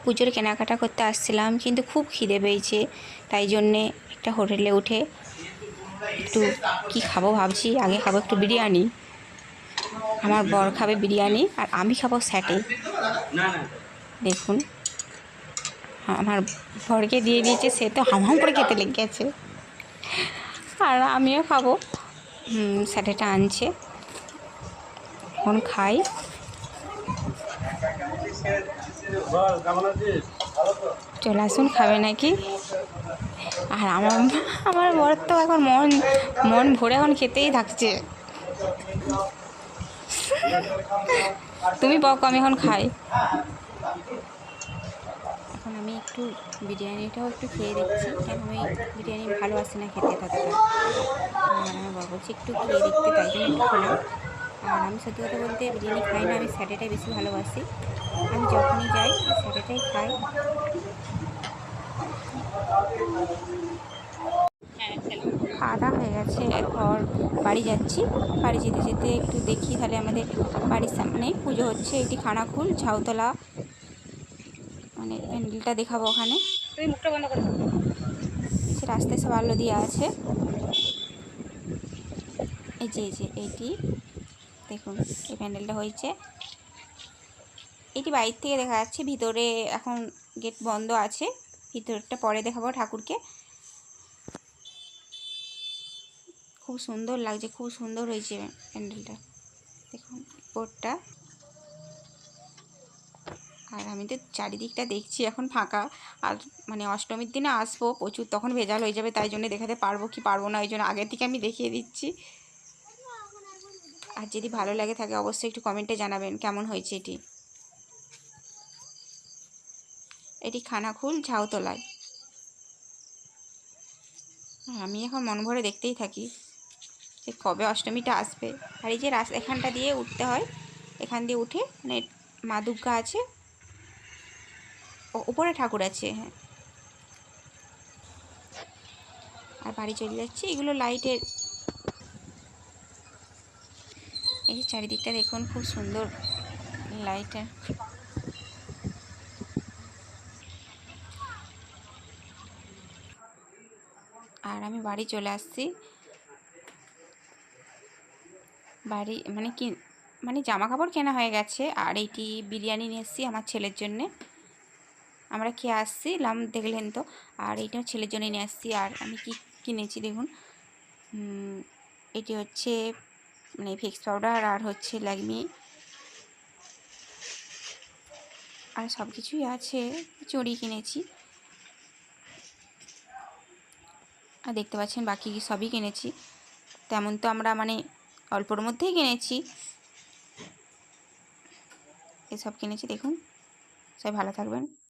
পুজোর কেনাকাটা করতে আসছিলাম, কিন্তু খুব খিদে পেয়েছে, তাই জন্যে একটা হোটেলে উঠে একটু কি খাবো ভাবছি। আগে খাবো একটু বিরিয়ানি, আমার বর খাবে বিরিয়ানি আর আমি খাবো স্যাটে। দেখুন আমার বরকে দিয়ে দিয়েছে, সে তো হাম হাম করে খেতে লেগে গেছে, আর আমিও খাবো। স্যাটেটা আনছে, এখন খাই। চলে আসুন, খাবে নাকি? আর আমার আমার বর তো এখন মন মন ভরে এখন খেতেই থাকছে। তুমি বকো, আমি এখন খাই। এখন আমি একটু বিরিয়ানিটাও একটু খেয়ে দেখছি, কেন আমি বিরিয়ানি ভালোবাসি না খেতে ততটা। আর আমার বর বলছে একটু খেয়ে দেখতে, তাই জন্য একটু খেলাম। আর আমি সত্যি কথা বলতে বিরিয়ানি খাই না, আমি স্যাটেটাই বেশি ভালোবাসি। আমি যখনই যাই স্যাটেটাই খাই। খাওয়া দাওয়া হয়ে গেছে, এরপর বাড়ি যাচ্ছি। বাড়ি যেতে যেতে একটু দেখি, তাহলে আমাদের বাড়ির সামনে পুজো হচ্ছে, এটি খানাকুল ঝাউতলা, মানে প্যান্ডেলটা দেখাবো ওখানে। মুখটা বন্ধ করে সে রাস্তায় সব আলো দিয়ে আছে। এই যে এইটি দেখুন, এই প্যান্ডেলটা হয়েছে। এটি বাইরে থেকে দেখা যাচ্ছে, ভিতরে এখন গেট বন্ধ আছে, ভিতরটা পরে দেখাবো ঠাকুরকে। খুব সুন্দর লাগছে, খুব সুন্দর হয়েছে প্যান্ডেলটা, দেখুন উপরটা। আর আমি তো চারিদিকটা দেখছি এখন ফাঁকা, আর মানে অষ্টমীর দিনে আসবো প্রচুর, তখন ভেজাল হয়ে যাবে, তাই জন্য দেখাতে পারবো কি পারবো না, ওই জন্য আগের থেকে আমি দেখিয়ে দিচ্ছি। আর যদি ভালো লাগে থাকে অবশ্যই একটু কমেন্টে জানাবেন কেমন হয়েছে এটি। এটি খানাকুল ঝাউতলায়। আমি এখন মন ভরে দেখতেই থাকি যে কবে অষ্টমীটা আসবে। আর এই যে এখানটা দিয়ে উঠতে হয়, এখান দিয়ে উঠে মানে মা দুর্গা আছে, উপরে ঠাকুর আছে, হ্যাঁ। আর বাড়ি চলে যাচ্ছি, এগুলো লাইটের। এই যে চারিদিকটা দেখুন, খুব সুন্দর লাইটের। আর আমি বাড়ি চলে আসছি। বাড়ি মানে কি, মানে জামা কাপড় কেনা হয়ে গেছে, আর এইটি বিরিয়ানি নিয়ে এসেছি আমার ছেলের জন্যে। আমরা খেয়ে আসছিলাম, দেখলেন তো। আর এইটা ছেলের জন্য নিয়ে আসছি। আর আমি কি কিনেছি দেখুন, এটি হচ্ছে মানে ফিক্স পাউডার, আর হচ্ছে ল্যাকমি, আর সব কিছুই আছে। চড়ি কিনেছি, আর দেখতে পাচ্ছেন বাকি সবই কিনেছি। তেমন তো আমরা মানে অল্পর মধ্যেই কিনেছি, এসব কিনেছি। দেখুন, সবাই ভালো থাকবেন।